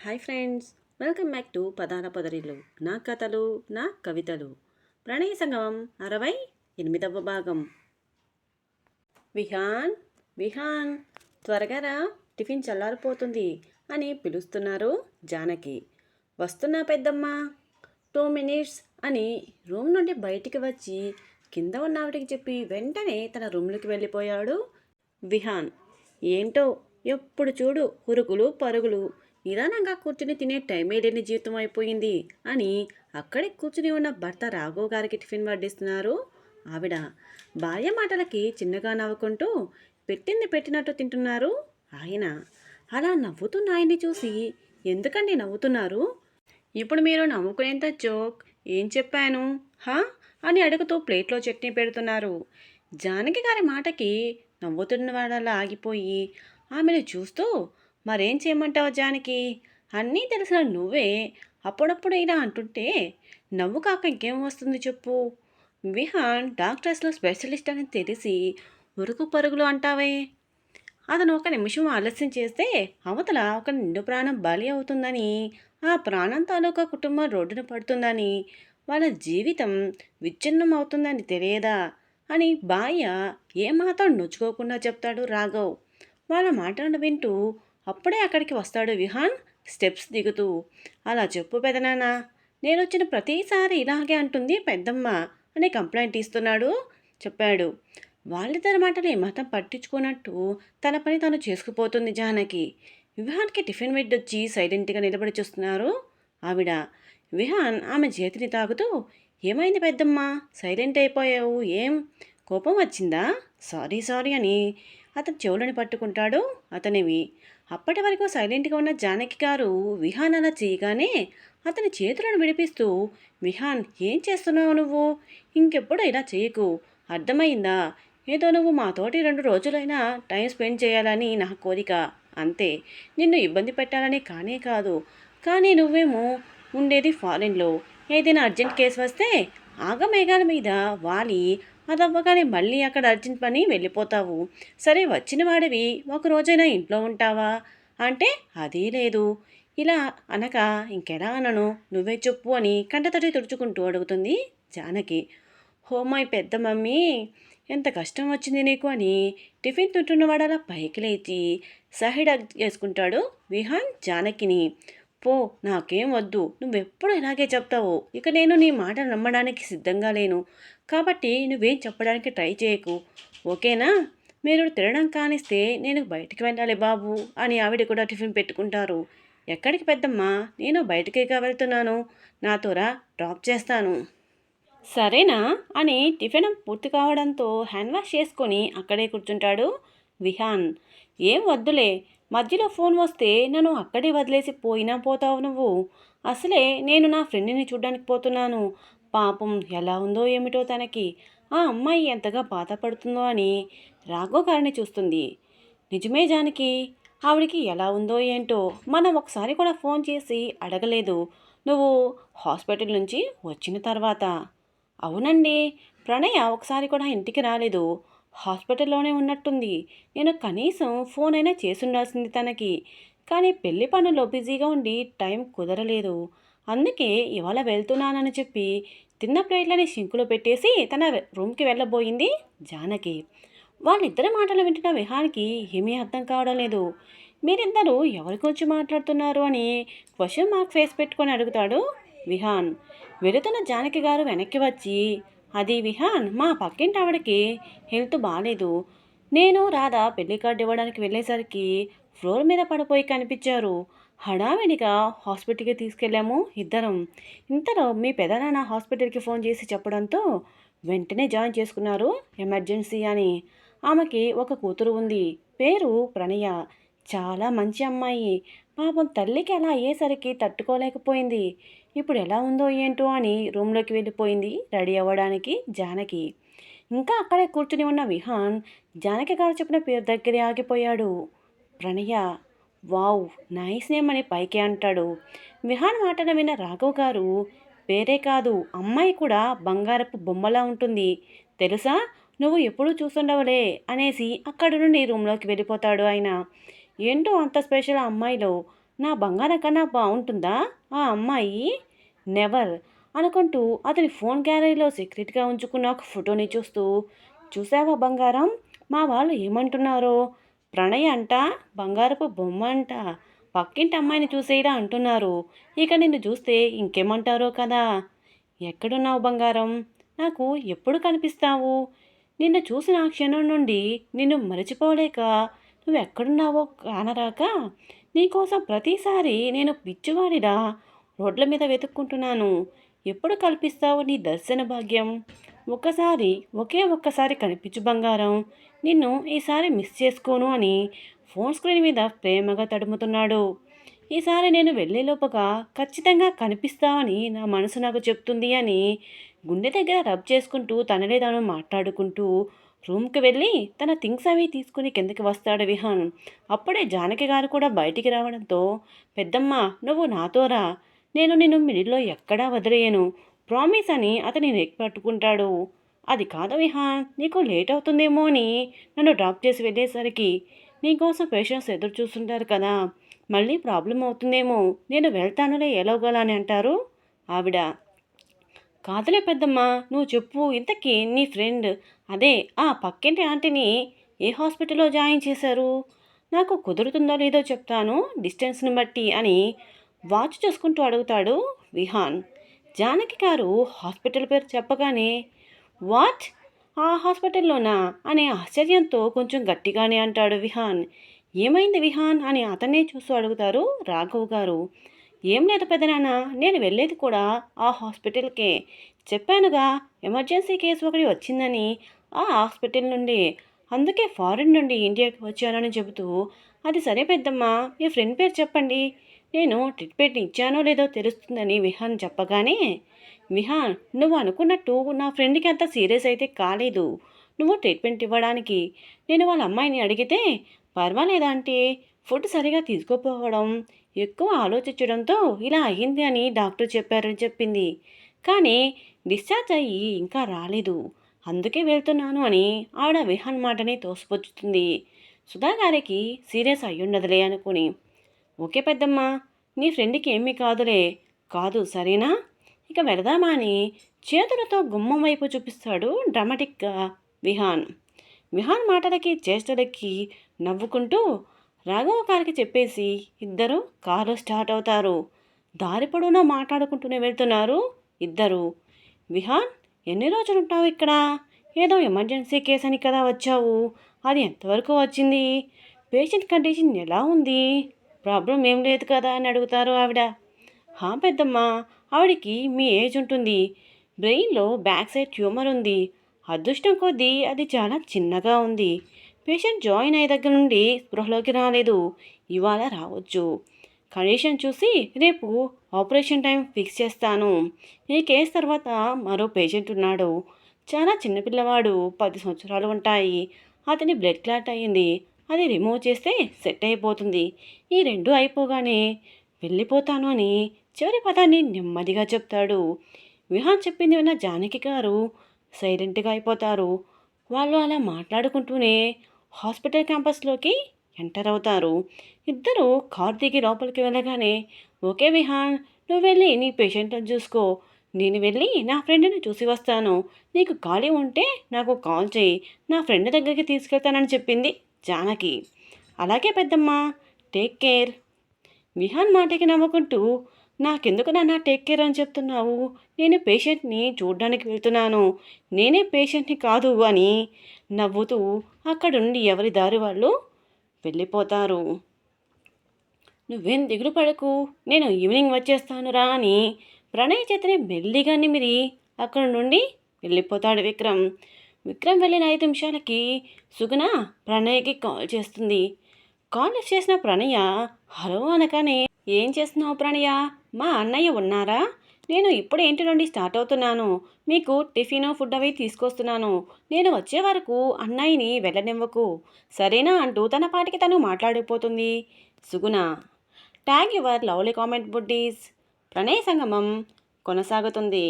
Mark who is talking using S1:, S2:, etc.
S1: Hi friends, welcome back to పదాల పొదరిల్లు. నా కథలు, నా కవితలు. ప్రణయ సంగమం 68వ భాగం. విహాన్, విహాన్, త్వరగా రా, టిఫిన్ చల్లారిపోతుంది అని పిలుస్తున్నారు జానకి. వస్తున్నా పెద్దమ్మ, 2 minutes అని రూమ్ నుండి బయటికి వచ్చి కింద ఉన్న ఆవిడికి చెప్పి వెంటనే తన రూమ్లోకి వెళ్ళిపోయాడు విహాన్. ఏంటో ఎప్పుడు చూడు ఉరుకులు పరుగులు, నిదానంగా కూర్చుని తినే టైమే లేని జీవితం అయిపోయింది అని అక్కడే కూర్చుని ఉన్న భర్త రాఘవ్ గారికి టిఫిన్ వడ్డిస్తున్నారు ఆవిడ. భార్య మాటలకి చిన్నగా నవ్వుకుంటూ పెట్టింది పెట్టినట్టు తింటున్నారు ఆయన. అలా నవ్వుతున్న ఆయన్ని చూసి, ఎందుకండి నవ్వుతున్నారు? ఇప్పుడు మీరు నవ్వుకునేంత జోక్ ఏం చెప్పాను హా అని అడుగుతూ ప్లేట్లో చట్నీ పెడుతున్నారు. జానకి గారి మాటకి నవ్వుతున్న వాళ్ళలా ఆగిపోయి ఆమెను చూస్తూ, మరేం చేయమంటావు జానకి, అన్నీ తెలిసిన నువ్వే అప్పుడప్పుడు ఇలా అంటుంటే నవ్వు కాక ఇంకేం వస్తుంది చెప్పు. విహాన్ డాక్టర్స్లో స్పెషలిస్ట్ అని తెలిసి ఉరుకు పరుగులు అంటావే. అతను ఒక నిమిషం ఆలస్యం చేస్తే అవతల ఒక నిండు ప్రాణం బలి అవుతుందని, ఆ ప్రాణం తాలూకా కుటుంబం రోడ్డున పడుతుందని, వాళ్ళ జీవితం విచ్ఛిన్నం అవుతుందని తెలియదా అని భార్య ఏమాత్రం నొచ్చుకోకుండా చెప్తాడు రాఘవ్. వాళ్ళ మాటలను వింటూ అప్పుడే అక్కడికి వస్తాడు విహాన్ స్టెప్స్ దిగుతూ. అలా చెప్పు పెదనాన్న, నేను వచ్చిన ప్రతిసారి ఇలాగే అంటుంది పెద్దమ్మ అని కంప్లైంట్ ఇస్తున్నాడు చెప్పాడు. వాళ్ళిద్దరి మాటలు ఏమాత్రం పట్టించుకున్నట్టు తన పని తాను చేసుకుపోతుంది జానకి. విహాన్కి టిఫిన్ వచ్చి సైలెంట్గా నిలబడి చూస్తున్నారు ఆవిడ. విహాన్ ఆమె చేతిని తాగుతూ, ఏమైంది పెద్దమ్మ, సైలెంట్ అయిపోయావు, ఏం కోపం వచ్చిందా? సారీ సారీ అని అతను చెవులను పట్టుకుంటాడు అతనివి. అప్పటి వరకు సైలెంట్గా ఉన్న జానకి గారు విహాన్ అలా చేయగానే అతని చేతులను విడిపిస్తూ, విహాన్ ఏం చేస్తున్నావు నువ్వు, ఇంకెప్పుడు ఇలా చేయకు, అర్థమైందా? ఏదో నువ్వు మాతోటి 2 రోజులైనా టైం స్పెండ్ చేయాలని నా కోరిక, అంతే, నిన్ను ఇబ్బంది పెట్టాలని కానే కాదు. కానీ నువ్వేమో ఉండేది ఫారెన్లో, ఏదైనా అర్జెంట్ కేసు వస్తే ఆగమేఘాల మీద వాలి అదవ్వగానే మళ్ళీ అక్కడ అర్జెంట్ పని వెళ్ళిపోతావు. సరే వచ్చిన వాడివి ఒక రోజైనా ఇంట్లో ఉంటావా అంటే అదీ లేదు. ఇలా అనక ఇంకెలా అనను, నువ్వే చెప్పు అని కంటతడి తుడుచుకుంటూ అడుగుతుంది జానకి. మై పెద్ద మమ్మీ, ఎంత కష్టం వచ్చింది నీకు అని టిఫిన్ తింటున్నవాడు అలా పైకి లేచి సైడ్ హగ్ చేసుకుంటాడు విహాన్ జానకిని. పో, నాకేం వద్దు, నువ్వెప్పుడు ఇలాగే చెప్తావు, ఇక నేను నీ మాట నమ్మడానికి సిద్ధంగా లేను, కాబట్టి నువ్వేం చెప్పడానికి ట్రై చేయకు, ఓకేనా? మీరు తినడం కానిస్తే నేను బయటికి వెళ్ళాలి బాబు అని ఆవిడ కూడా టిఫిన్ పెట్టుకుంటారు. ఎక్కడికి పెద్దమ్మా, నేను బయటికేగా వెళ్తున్నాను, నాతోరా, డ్రాప్ చేస్తాను, సరేనా అని టిఫిన్ పూర్తి కావడంతో హ్యాండ్ వాష్ చేసుకొని అక్కడే కూర్చుంటాడు విహాన్. ఏం వద్దులే, మధ్యలో ఫోన్ వస్తే నన్ను అక్కడే వదిలేసి పోయినా పోతావు నువ్వు. అసలే నేను నా ఫ్రెండ్ని చూడ్డానికి పోతున్నాను, పాపం ఎలా ఉందో ఏమిటో తనకి, ఆ అమ్మాయి ఎంతగా బాధపడుతుందో అని రాఘవ్ గారిని చూస్తుంది. నిజమే జానకి, ఆవిడికి ఎలా ఉందో ఏంటో మనం ఒకసారి కూడా ఫోన్ చేసి అడగలేదు నువ్వు హాస్పిటల్ నుంచి వచ్చిన తర్వాత. అవునండి, ప్రణయ ఒకసారి కూడా ఇంటికి రాలేదు, హాస్పిటల్లోనే ఉన్నట్టుంది. నేను కనీసం ఫోన్ అయినా చేసుండాల్సింది తనకి, కానీ పెళ్లి పనుల్లో బిజీగా ఉండి టైం కుదరలేదు. అందుకే ఇవాళ వెళ్తున్నానని చెప్పి తిన్న ప్లేట్లని సింకులో పెట్టేసి తన రూమ్కి వెళ్ళబోయింది జానకి. వాళ్ళిద్దరి మాటలు వింటున్న విహాన్కి ఏమీ అర్థం కావడం లేదు. మీరిద్దరూ ఎవరి గురించి మాట్లాడుతున్నారు అని క్వశ్చన్ మార్క్ ఫేస్ పెట్టుకొని అడుగుతాడు విహాన్. వెళుతున్న జానకి గారు వెనక్కి వచ్చి, అది విహాన్, మా పక్కింటి ఆవిడకి హెల్త్ బాగాలేదు, నేను రాధా పెళ్లి కార్డు ఇవ్వడానికి వెళ్ళేసరికి ఫ్లోర్ మీద పడిపోయి కనిపించారు. హడావిడిగా హాస్పిటల్కి తీసుకెళ్ళాము ఇద్దరం. ఇంతలో మీ పెదనాన్న హాస్పిటల్కి ఫోన్ చేసి చెప్పడంతో వెంటనే జాయిన్ చేసుకున్నారు ఎమర్జెన్సీ అని. ఆమెకి ఒక కూతురు ఉంది, పేరు ప్రణయ, చాలా మంచి అమ్మాయి. పాపం తల్లికి అలా అయ్యేసరికి తట్టుకోలేకపోయింది. ఇప్పుడు ఎలా ఉందో ఏంటో అని రూమ్లోకి వెళ్ళిపోయింది రెడీ అవ్వడానికి జానకి. ఇంకా అక్కడే కూర్చుని ఉన్న విహాన్ జానకి గారు చెప్పిన పేరు దగ్గరే ఆగిపోయాడు. ప్రణయ, వావ్, నైస్ నేమ్ అని పైకి అంటాడు. విహాన్ మాటను విన్న రాఘవ్ గారు, పేరే కాదు అమ్మాయి కూడా బంగారపు బొమ్మలా ఉంటుంది తెలుసా, నువ్వు ఎప్పుడూ చూస్తుండవులే అనేసి అక్కడి నుండి రూమ్లోకి వెళ్ళిపోతాడు ఆయన. ఏంటో అంత స్పెషల్ అమ్మాయిలో నా బంగారం కన్నా బాగుంటుందా ఆ అమ్మాయి? నెవర్ అనుకుంటూ అతని ఫోన్ గ్యాలరీలో సీక్రెట్గా ఉంచుకున్న ఒక ఫోటోని చూస్తూ, చూసావా బంగారం, మా వాళ్ళు ఏమంటున్నారో? ప్రణయ్ అంట బంగారపు బొమ్మ అంట, పక్కింటి అమ్మాయిని చూసేలా అంటున్నారు. ఇక నిన్ను చూస్తే ఇంకేమంటారో కదా. ఎక్కడున్నావు బంగారం? నాకు ఎప్పుడు కనిపిస్తావు? నిన్ను చూసిన ఆ క్షణం నుండి నిన్ను మరచిపోలేక నువ్వెక్కడున్నావో కానరాక నీకోసం ప్రతిసారి నేను పిచ్చివాడిలా రోడ్ల మీద వెతుక్కుంటున్నాను. ఎప్పుడు కల్పిస్తావు నీ దర్శన భాగ్యం? ఒక్కసారి, ఒకే ఒక్కసారి కనిపించు బంగారం. నిన్ను ఈసారి మిస్ చేసుకోను అని ఫోన్ స్క్రీన్ మీద ప్రేమగా తడుముతున్నాడు. ఈసారి నేను వెళ్ళేలోపుగా ఖచ్చితంగా కనిపిస్తావని నా మనసు నాకు చెప్తుంది అని గుండె దగ్గర రబ్ చేసుకుంటూ తననే తాను మాట్లాడుకుంటూ రూమ్కి వెళ్ళి తన థింగ్స్ అవి తీసుకుని కిందకి వస్తాడు విహాన్. అప్పుడే జానకి గారు కూడా బయటికి రావడంతో, పెద్దమ్మ నువ్వు నాతో రా, నేను నిన్ను మిడిల్లో ఎక్కడా వదిలేయను, ప్రామిస్ అని అతని నెక్ పట్టుకుంటాడు. అది కాదు విహాన్, నీకు లేట్ అవుతుందేమో అని నన్ను డ్రాప్ చేసి వెళ్ళేసరికి నీకోసం పేషెంట్స్ ఎదురు చూస్తుంటారు కదా, మళ్ళీ ప్రాబ్లం అవుతుందేమో, నేను వెళ్తానులే ఎలాగోలా అని అంటారు ఆవిడ. కాదులే పెద్దమ్మా, నువ్వు చెప్పు, ఇంతకీ నీ ఫ్రెండ్, అదే ఆ పక్కింటి ఆంటీని ఏ హాస్పిటల్లో జాయిన్ చేశారు? నాకు కుదురుతుందో లేదో చెప్తాను డిస్టెన్స్ని బట్టి అని వాచ్ చూసుకుంటూ అడుగుతాడు విహాన్. జానకి గారు హాస్పిటల్ పేరు చెప్పగానే, వాట్, ఆ హాస్పిటల్లోనా అనే ఆశ్చర్యంతో కొంచెం గట్టిగానే అంటాడు విహాన్. ఏమైంది విహాన్ అని అతన్నే చూస్తూ అడుగుతారు రాఘవ్ గారు. ఏం లేదు పెదనాన్న, నేను వెళ్ళేది కూడా ఆ హాస్పిటల్కే. చెప్పానుగా, ఎమర్జెన్సీ కేసు ఒకటి వచ్చిందని ఆ హాస్పిటల్ నుండి, అందుకే ఫారిన్ నుండి ఇండియాకి వచ్చానని చెబుతూ, అది సరే పెద్దమ్మా, మీ ఫ్రెండ్ పేరు చెప్పండి, నేను ట్రీట్మెంట్ ఇచ్చానో లేదో తెలుస్తుందని విహాన్ చెప్పగానే, విహాన్ నువ్వు అనుకున్నట్టు నా ఫ్రెండ్కి అంత సీరియస్ అయితే కాలేదు. నువ్వు ట్రీట్మెంట్ ఇవ్వడానికి నేను వాళ్ళ అమ్మాయిని అడిగితే, పర్వాలేదంటే ఫుడ్ సరిగా తీసుకోకపోవడం, ఎక్కువ ఆలోచించడంతో ఇలా అయ్యింది అని డాక్టర్ చెప్పారని చెప్పింది. కానీ డిశ్చార్జ్ అయ్యి ఇంకా రాలేదు, అందుకే వెళ్తున్నాను అని ఆవిడ విహాన్ మాటని తోసిపుచ్చుతుంది. సుధాగారికి సీరియస్ అయ్యుండదులే అనుకుని, ఓకే పెద్దమ్మా, నీ ఫ్రెండ్కి ఏమీ కాదులే, కాదు సరేనా, ఇక వెళదామా అని చేతులతో గుమ్మం వైపు చూపిస్తాడు డ్రామాటిక్గా విహాన్. విహాన్ మాటలకి చేష్టలకి నవ్వుకుంటూ రాఘవ కారికి చెప్పేసి ఇద్దరు కారు స్టార్ట్ అవుతారు. దారి పొడవునా మాట్లాడుకుంటూనే వెళ్తున్నారు ఇద్దరు. విహాన్, ఎన్ని రోజులు ఉంటావు ఇక్కడ? ఏదో ఎమర్జెన్సీ కేసు అని కదా వచ్చావు, అది ఎంతవరకు వచ్చింది? పేషెంట్ కండిషన్ ఎలా ఉంది? ప్రాబ్లం ఏం లేదు కదా అని అడుగుతారు ఆవిడ. హా పెద్దమ్మ, ఆవిడికి మీ ఏజ్ ఉంటుంది, బ్రెయిన్లో బ్యాక్ సైడ్ ట్యూమర్ ఉంది, అదృష్టం కొద్దీ అది చాలా చిన్నగా ఉంది. పేషెంట్ జాయిన్ అయ్యే దగ్గర నుండి స్పృహలోకి రాలేదు, ఇవాళ రావచ్చు. కండిషన్ చూసి రేపు ఆపరేషన్ టైం ఫిక్స్ చేస్తాను. ఈ కేసు తర్వాత మరో పేషెంట్ ఉన్నాడు, చాలా చిన్నపిల్లవాడు, 10 సంవత్సరాలు ఉంటాయి, అతని బ్లడ్ క్లాట్ అయ్యింది, అది రిమూవ్ చేస్తే సెట్ అయిపోతుంది. ఈ రెండు అయిపోగానే వెళ్ళిపోతాను అని చివరి పదాన్ని నెమ్మదిగా చెప్తాడు. విహాన్ చెప్పింది విన్న జానకి గారు సైలెంట్గా అయిపోతారు. వాళ్ళు అలా మాట్లాడుకుంటూనే హాస్పిటల్ క్యాంపస్లోకి ఎంటర్ అవుతారు. ఇద్దరు కార్ దిగి లోపలికి వెళ్ళగానే, ఓకే విహాన్, నువ్వు వెళ్ళి నీ పేషెంట్ని చూసుకో, నేను వెళ్ళి నా ఫ్రెండ్ని చూసి వస్తాను, నీకు ఖాళీ ఉంటే నాకు కాల్ చేయి, నా ఫ్రెండ్ దగ్గరికి తీసుకెళ్తానని చెప్పింది జానకి. అలాగే పెద్దమ్మా, టేక్ కేర్. విహాన్ మాటకి నవ్వుకుంటూ, నాకెందుకు నాన్న టేక్ కేర్ అని చెప్తున్నావు, నేను పేషెంట్ని చూడ్డానికి వెళ్తున్నాను, నేనే పేషెంట్ని కాదు అని నవ్వుతూ అక్కడుండి ఎవరి దారి వాళ్ళు వెళ్ళిపోతారు. నువ్వేం దిగులు పడకు, నేను ఈవినింగ్ వచ్చేస్తానురా అని ప్రణయ్ చేతిని మెల్లిగా నిమిరి అక్కడి నుండి వెళ్ళిపోతాడు విక్రమ్. విక్రమ్ వెళ్ళిన 5 నిమిషాలకి సుగుణ ప్రణయ్కి కాల్ చేస్తుంది. కాల్ లిఫ్ట్ చేసిన ప్రణయ హలో అనగానే, ఏం చేస్తున్నావు ప్రణయ, మా అన్నయ్య ఉన్నారా? నేను ఇప్పుడే ఇంటి నుండి స్టార్ట్ అవుతున్నాను, మీకు టిఫిన్ ఫుడ్ అవి తీసుకొస్తున్నాను, నేను వచ్చే వరకు అన్నయ్యని వెళ్ళనివ్వకు సరేనా అంటూ తన పాటికి తను మాట్లాడిపోతుంది Suguna. Tag your lovely comment buddies. ప్రణయ సంగమం కొనసాగుతుంది.